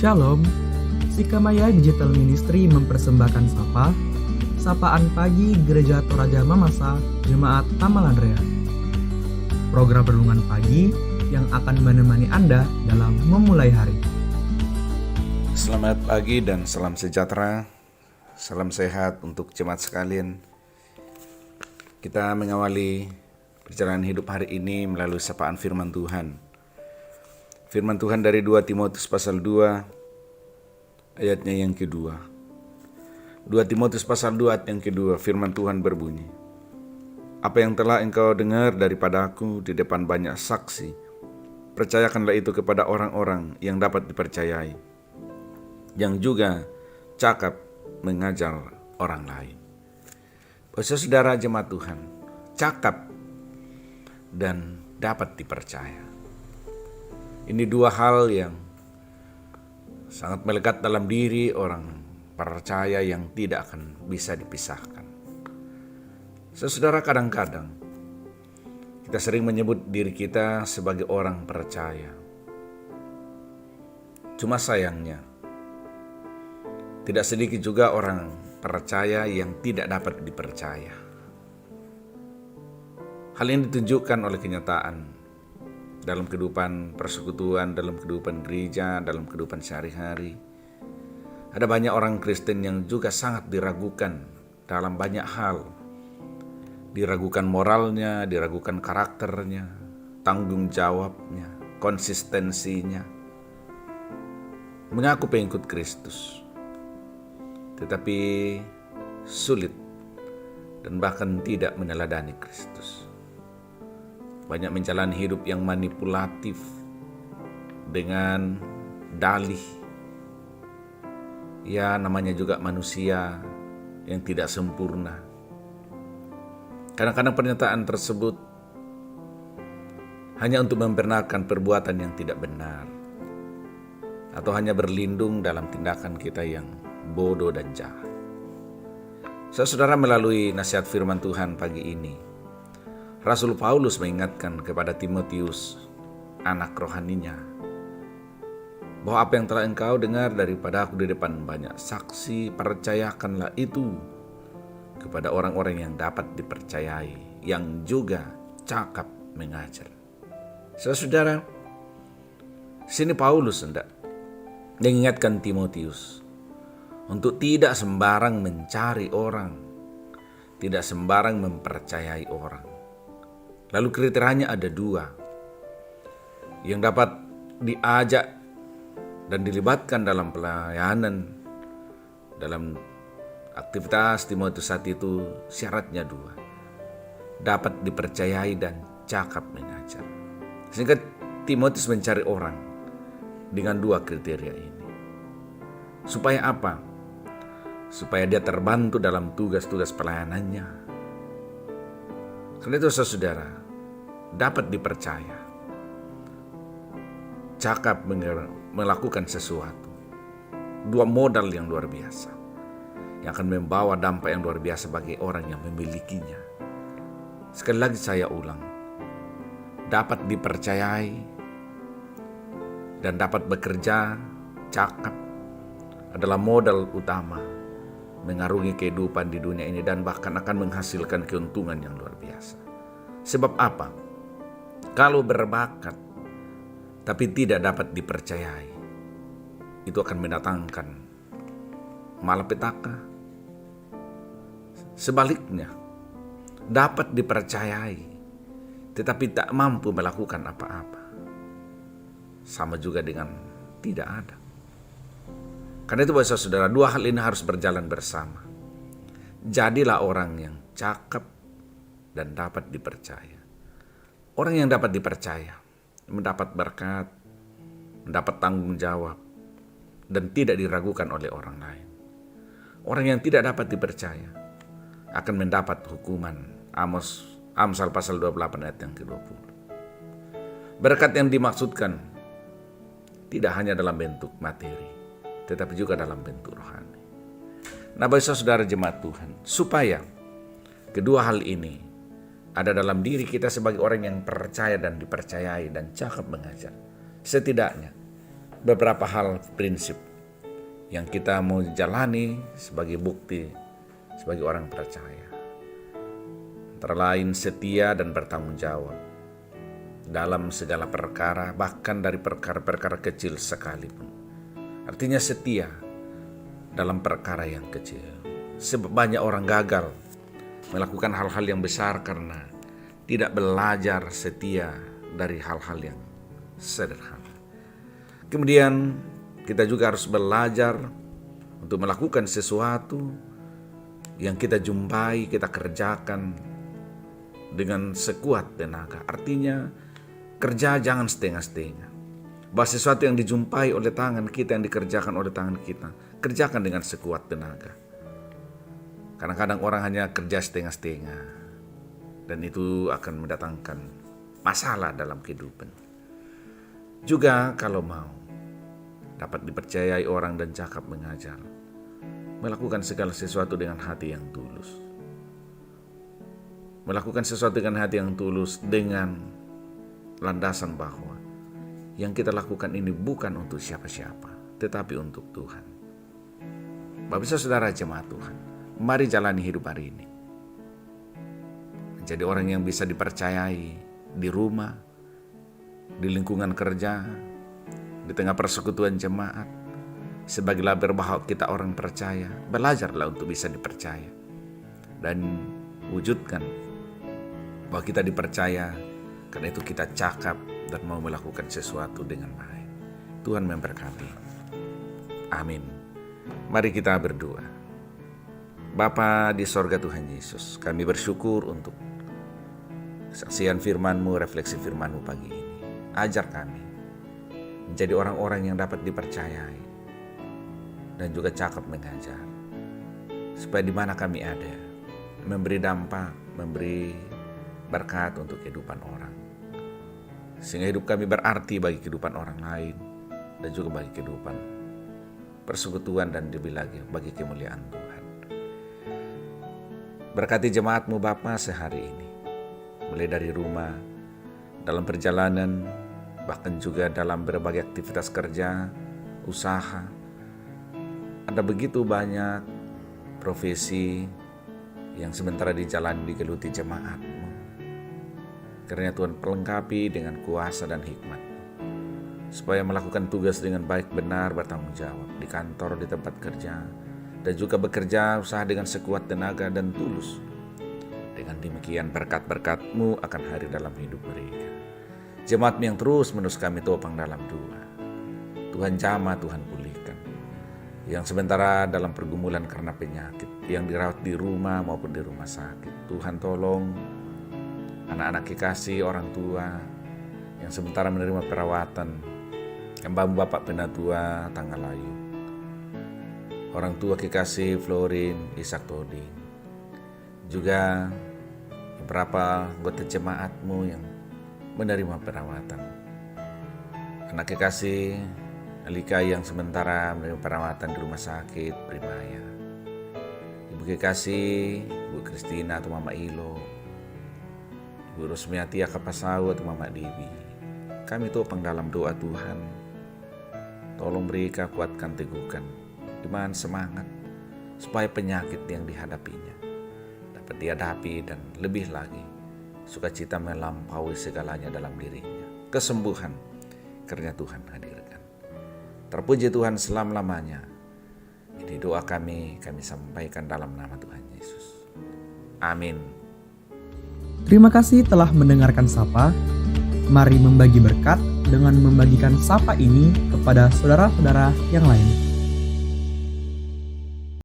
Shalom, Sikamaya Digital Ministry mempersembahkan Sapaan Pagi Gereja Toraja Mamasa, Jemaat Tamal Andrea. Program renungan pagi yang akan menemani Anda dalam memulai hari. Selamat pagi dan salam sejahtera, salam sehat untuk jemaat sekalian. Kita mengawali perjalanan hidup hari ini melalui sapaan firman Tuhan. Firman Tuhan dari 2 Timotius pasal 2 ayatnya yang kedua. 2 Timotius pasal 2 ayat yang kedua, firman Tuhan berbunyi, "Apa yang telah engkau dengar daripadaku di depan banyak saksi, percayakanlah itu kepada orang-orang yang dapat dipercayai, yang juga cakap mengajar orang lain." Saudara jemaat Tuhan, cakap dan dapat dipercaya. Ini dua hal yang sangat melekat dalam diri orang percaya yang tidak akan bisa dipisahkan. Saudara, kadang-kadang kita sering menyebut diri kita sebagai orang percaya. Cuma sayangnya, tidak sedikit juga orang percaya yang tidak dapat dipercaya. Hal ini ditunjukkan oleh kenyataan dalam kehidupan persekutuan, dalam kehidupan gereja, dalam kehidupan sehari-hari. Ada banyak orang Kristen yang juga sangat diragukan dalam banyak hal. Diragukan moralnya, diragukan karakternya, tanggung jawabnya, konsistensinya. Mengaku pengikut Kristus, tetapi sulit dan bahkan tidak meneladani Kristus. Banyak menjalani hidup yang manipulatif dengan dalih. Ya, namanya juga manusia yang tidak sempurna. Kadang-kadang pernyataan tersebut hanya untuk membenarkan perbuatan yang tidak benar, atau hanya berlindung dalam tindakan kita yang bodoh dan jahat. Saudara, melalui nasihat firman Tuhan pagi ini, Rasul Paulus mengingatkan kepada Timotius, anak rohaninya, bahwa apa yang telah engkau dengar daripada aku di depan banyak saksi, percayakanlah itu kepada orang-orang yang dapat dipercayai, yang juga cakap mengajar. Saudara, sini Paulus hendak mengingatkan Timotius untuk tidak sembarang mencari orang, tidak sembarang mempercayai orang. Lalu kriterianya ada dua yang dapat diajak dan dilibatkan dalam pelayanan, dalam aktivitas Timotius saat itu. Syaratnya dua, dapat dipercayai dan cakap mengajar. Sehingga Timotius mencari orang dengan dua kriteria ini. Supaya apa? Supaya dia terbantu dalam tugas-tugas pelayanannya. Karena itu saudara, dapat dipercaya, cakap melakukan sesuatu. Dua modal yang luar biasa, yang akan membawa dampak yang luar biasa bagi orang yang memilikinya. Sekali lagi saya ulang, dapat dipercayai dan dapat bekerja, cakap adalah modal utama mengarungi kehidupan di dunia ini dan bahkan akan menghasilkan keuntungan yang luar biasa. Sebab apa? Kalau berbakat tapi tidak dapat dipercayai, itu akan mendatangkan malapetaka. Sebaliknya, dapat dipercayai tetapi tak mampu melakukan apa-apa, sama juga dengan tidak ada. Karena itu saudara, dua hal ini harus berjalan bersama. Jadilah orang yang cakap dan dapat dipercaya. Orang yang dapat dipercaya mendapat berkat, mendapat tanggung jawab, dan tidak diragukan oleh orang lain. Orang yang tidak dapat dipercaya akan mendapat hukuman. Amsal pasal 28 ayat yang ke-20. Berkat yang dimaksudkan tidak hanya dalam bentuk materi, tetapi juga dalam bentuk rohani. Nah, bagi saudara jemaat Tuhan, supaya kedua hal ini ada dalam diri kita sebagai orang yang percaya dan dipercayai dan cakap mengajar, setidaknya beberapa hal prinsip yang kita mau jalani sebagai bukti sebagai orang percaya. Antara lain setia dan bertanggung jawab dalam segala perkara, bahkan dari perkara-perkara kecil sekalipun. Artinya setia dalam perkara yang kecil. Sebab banyak orang gagal melakukan hal-hal yang besar karena tidak belajar setia dari hal-hal yang sederhana. Kemudian kita juga harus belajar untuk melakukan sesuatu yang kita jumpai, kita kerjakan dengan sekuat tenaga. Artinya kerja jangan setengah-setengah. Bahwa sesuatu yang dijumpai oleh tangan kita, yang dikerjakan oleh tangan kita, kerjakan dengan sekuat tenaga. Kadang-kadang orang hanya kerja setengah-setengah, dan itu akan mendatangkan masalah dalam kehidupan. Juga kalau mau dapat dipercayai orang dan cakap mengajar, melakukan segala sesuatu dengan hati yang tulus. Melakukan sesuatu dengan hati yang tulus dengan landasan bahwa yang kita lakukan ini bukan untuk siapa-siapa, tetapi untuk Tuhan. Bapak Ibu Saudara jemaat Tuhan, mari jalani hidup hari ini menjadi orang yang bisa dipercayai di rumah, di lingkungan kerja, di tengah persekutuan jemaat. Sebagai label bahwa kita orang percaya, belajarlah untuk bisa dipercaya dan wujudkan bahwa kita dipercaya. Karena itu kita cakap dan mau melakukan sesuatu dengan baik. Tuhan memberkati. Amin. Mari kita berdoa. Bapa di sorga Tuhan Yesus, kami bersyukur untuk kesaksian firman-Mu, refleksi firman-Mu pagi ini. Ajar kami menjadi orang-orang yang dapat dipercayai dan juga cakap mengajar, supaya di mana kami ada, memberi dampak, memberi berkat untuk kehidupan orang, sehingga hidup kami berarti bagi kehidupan orang lain dan juga bagi kehidupan persekutuan dan lebih lagi bagi kemuliaan Tuhan. Berkati jemaat-Mu Bapa sehari ini, mulai dari rumah, dalam perjalanan, bahkan juga dalam berbagai aktivitas kerja, usaha. Ada begitu banyak profesi yang sementara di jalan digeluti jemaat-Mu. Karena Tuhan pelengkapi dengan kuasa dan hikmat, supaya melakukan tugas dengan baik, benar, bertanggung jawab di kantor, di tempat kerja, dan juga bekerja usaha dengan sekuat tenaga dan tulus. Dengan demikian berkat-berkat-Mu akan hadir dalam hidup mereka. Jemaat yang terus-menerus kami topang dalam doa. Tuhan jamah, Tuhan pulihkan. Yang sementara dalam pergumulan karena penyakit, yang dirawat di rumah maupun di rumah sakit. Tuhan tolong anak-anak kekasih, orang tua yang sementara menerima perawatan. Hamba-Mu Bapak Penatua Tanggalayu, orang tua kekasih Florin, Ishak Toding, juga beberapa anggota jemaat-Mu yang menerima perawatan. Anak kekasih Alika yang sementara menerima perawatan di rumah sakit Primaya. Ibu kekasih Ibu Kristina atau Mama Ilo, Ibu Rosmiati Akapasau atau Mama Dewi. Kami topang dalam doa Tuhan. Tolong mereka kuatkan, teguhkan iman, semangat, supaya penyakit yang dihadapinya dapat dihadapi dan lebih lagi sukacita melampaui segalanya dalam dirinya. Kesembuhan karena Tuhan hadirkan. Terpuji Tuhan selama-lamanya. Ini doa kami sampaikan dalam nama Tuhan Yesus. Amin. Terima kasih telah mendengarkan Sapa. Mari membagi berkat dengan membagikan Sapa ini kepada saudara-saudara yang lain.